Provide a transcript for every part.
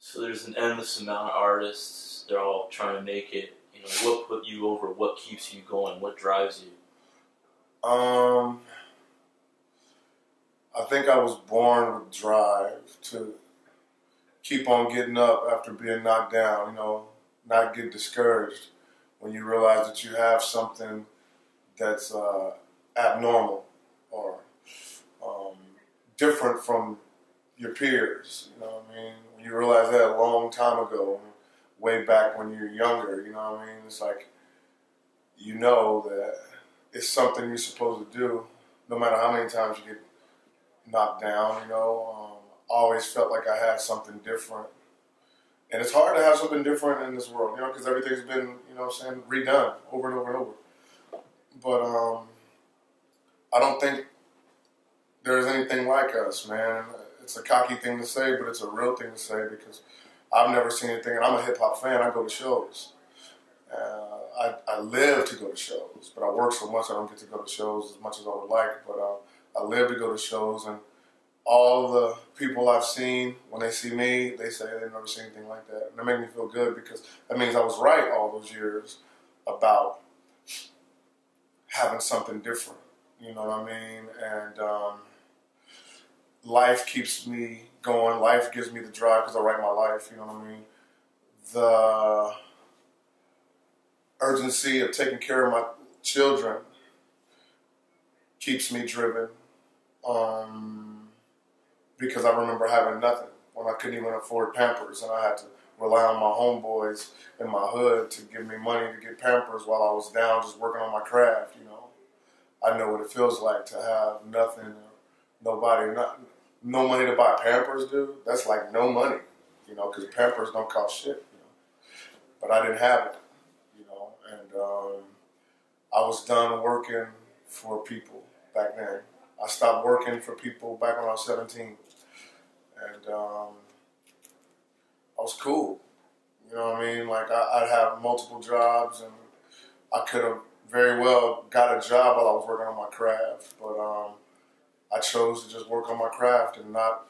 So there's an endless amount of artists. They're all trying to make it. You know, what put you over? What keeps you going? What drives you? I think I was born with drive to keep on getting up after being knocked down, you know, not get discouraged when you realize that you have something that's abnormal or different from your peers, you know what I mean? When you realize that a long time ago, way back when you're younger, you know what I mean? It's like, you know that it's something you're supposed to do no matter how many times you get knocked down, you know. I always felt like I had something different. And it's hard to have something different in this world, you know, because everything's been, you know what I'm saying, redone over and over and over. But I don't think there's anything like us, man. It's a cocky thing to say, but it's a real thing to say because I've never seen anything, and I'm a hip-hop fan. I go to shows. I live to go to shows, but I work so much I don't get to go to shows as much as I would like, but I live to go to shows, and all the people I've seen, when they see me, they say they've never seen anything like that. And that made me feel good because that means I was right all those years about having something different. You know what I mean? And life keeps me going. Life gives me the drive because I write my life. You know what I mean? The urgency of taking care of my children keeps me driven. Because I remember having nothing when I couldn't even afford Pampers, and I had to rely on my homeboys in my hood to give me money to get Pampers while I was down just working on my craft, you know. I know what it feels like to have nothing, nobody, no money to buy Pampers, dude. That's like no money, you know, because Pampers don't cost shit, you know. But I didn't have it, you know, and I was done working for people back then. I stopped working for people back when I was 17. And I was cool. You know what I mean? Like, I'd have multiple jobs, and I could have very well got a job while I was working on my craft. But I chose to just work on my craft and not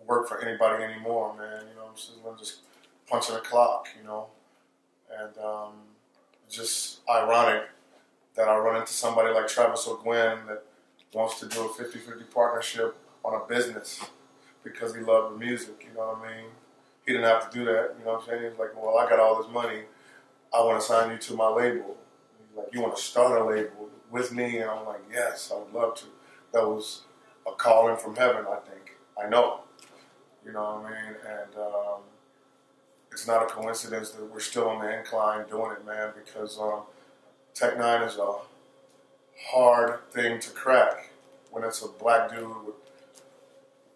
work for anybody anymore, man. You know, I'm just punching a clock, you know. And just ironic that I run into somebody like Travis O'Gwen that wants to do a 50-50 partnership on a business because he loved the music, you know what I mean? He didn't have to do that, you know what I'm saying? He was like, well, I got all this money. I want to sign you to my label. He's like, you want to start a label with me? And I'm like, yes, I would love to. That was a calling from heaven, I think. I know. You know what I mean? And it's not a coincidence that we're still on the incline doing it, man, because Tech N9ne is a hard thing to crack when it's a black dude with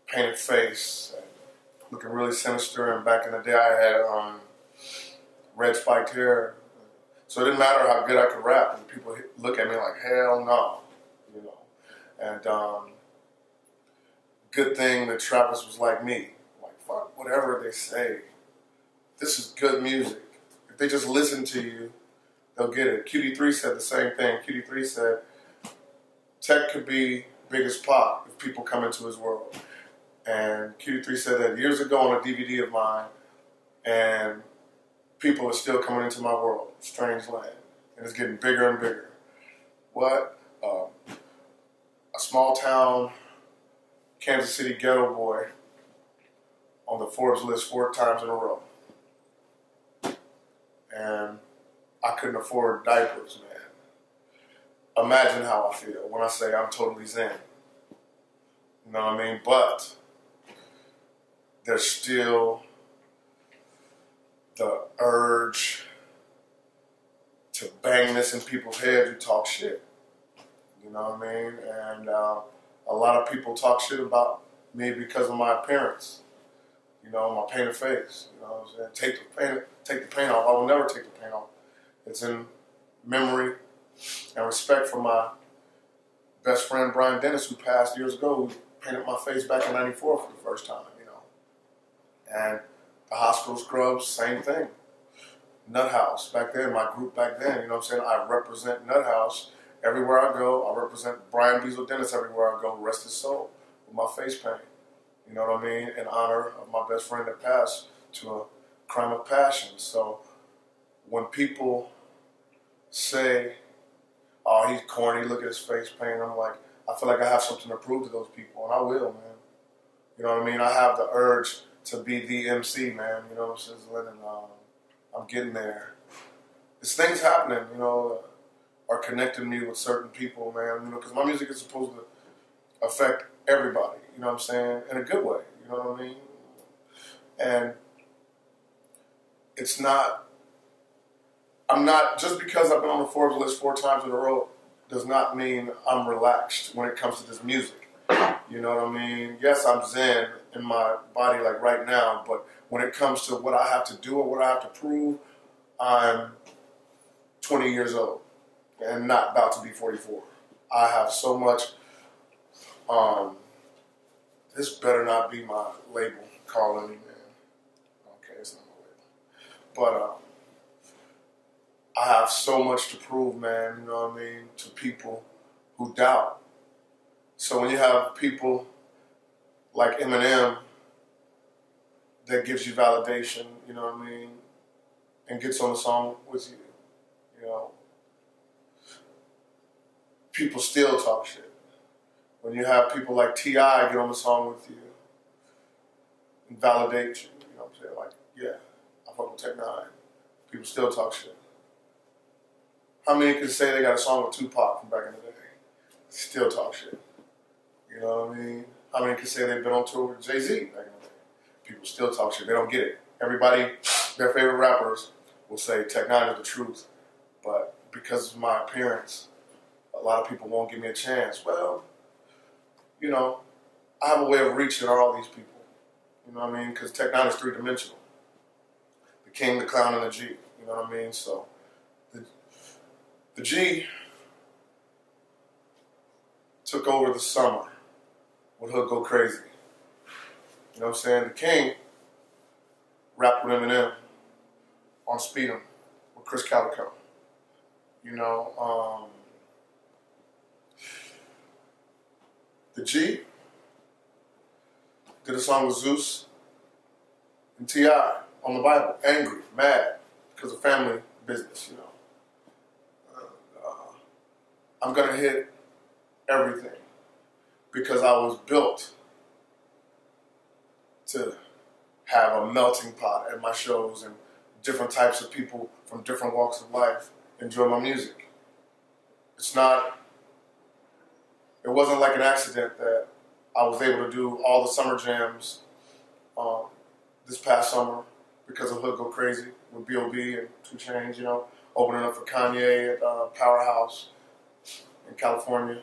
painted face and looking really sinister. And back in the day, I had red spiked hair, so it didn't matter how good I could rap, and people look at me like, hell no, you know. And good thing that Travis was like me, like, fuck whatever they say. This is good music. If they just listen to you, they'll get it. QD3 said the same thing. QD3 said, Tech could be big as Pop if people come into his world. And QD3 said that years ago on a DVD of mine, and people are still coming into my world, Strange Land, and it's getting bigger and bigger. What? A small town Kansas City ghetto boy on the Forbes list 4 times in a row. And I couldn't afford diapers, man. Imagine how I feel when I say I'm totally zen. You know what I mean? But there's still the urge to bang this in people's heads who talk shit. You know what I mean? And a lot of people talk shit about me because of my appearance. You know, my painted face. You know what I'm saying? Take the paint off. I will never take the paint off. It's in memory and respect for my best friend Brian Dennis, who passed years ago, who painted my face back in '94 for the first time, you know. And the Hospital Scrubs, same thing. Nut House, back then, my group back then, you know what I'm saying? I represent Nut House everywhere I go. I represent Brian Beazle Dennis everywhere I go, rest his soul, with my face paint. You know what I mean? In honor of my best friend that passed to a crime of passion. So when people say, "Oh, he's corny, look at his face paint," I'm like, I feel like I have something to prove to those people, and I will, man. You know what I mean? I have the urge to be the MC, man. You know what I'm saying? And I'm getting there. There's things happening, you know, are connecting me with certain people, man. You know, because my music is supposed to affect everybody. You know what I'm saying? In a good way. You know what I mean? And it's not. I'm not, just because I've been on the Forbes list 4 times in a row does not mean I'm relaxed when it comes to this music. You know what I mean? Yes, I'm zen in my body like right now, but when it comes to what I have to do or what I have to prove, I'm 20 years old and not about to be 44. I have so much, this better not be my label calling me, man. Okay, it's not my label. But, I have so much to prove, man, you know what I mean, to people who doubt. So when you have people like Eminem that gives you validation, you know what I mean, and gets on the song with you, you know, people still talk shit. When you have people like T.I. get on the song with you and validate you, you know what I'm saying, like, yeah, I fuck with Tech N9ne, people still talk shit. How many can say they got a song with Tupac from back in the day? Still talk shit. You know what I mean? How many can say they've been on tour with Jay-Z back in the day? People still talk shit. They don't get it. Everybody, their favorite rappers will say Tech N9ne is the truth. But because of my appearance, a lot of people won't give me a chance. Well, you know, I have a way of reaching all these people. You know what I mean? Because Tech N9ne is 3-dimensional. The king, the clown, and the G. You know what I mean? So the G took over the summer with Hood Go Crazy. You know what I'm saying? The King rapped with Eminem on Speed 'Em with Chris Calico. You know, the G did a song with Zeus and T.I. on the Bible, angry, mad, because of family business, you know. I'm going to hit everything because I was built to have a melting pot at my shows and different types of people from different walks of life enjoy my music. It wasn't like an accident that I was able to do all the summer jams this past summer because of Hood Go Crazy with B.O.B. and 2 Chainz, you know, opening up for Kanye at Powerhouse in California.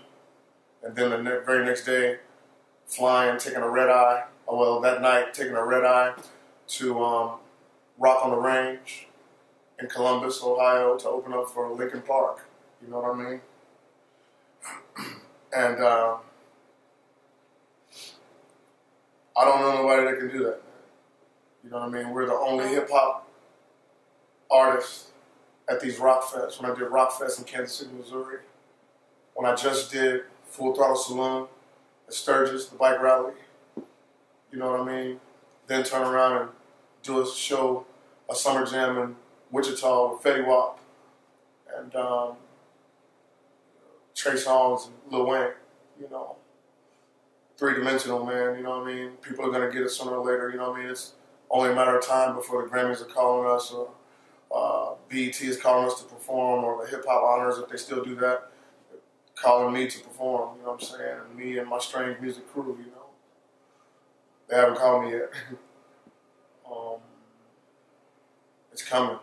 And then the very next day, flying, taking a red eye, that night, taking a red eye to Rock on the Range in Columbus, Ohio, to open up for Linkin Park. You know what I mean? And I don't know nobody that can do that, man. You know what I mean? We're the only hip-hop artists at these rock fests. When I did Rock Fest in Kansas City, Missouri, when I just did Full Throttle Saloon at Sturgis, the bike rally, you know what I mean? Then turn around and do a show, a summer jam in Wichita with Fetty Wap and Trey Songz and Lil Wayne, you know. 3-dimensional, man, you know what I mean? People are going to get it sooner or later, you know what I mean? It's only a matter of time before the Grammys are calling us or BET is calling us to perform, or the hip-hop honors, if they still do that, calling me to perform, you know what I'm saying? And me and my strange music crew, you know. They haven't called me yet. It's coming.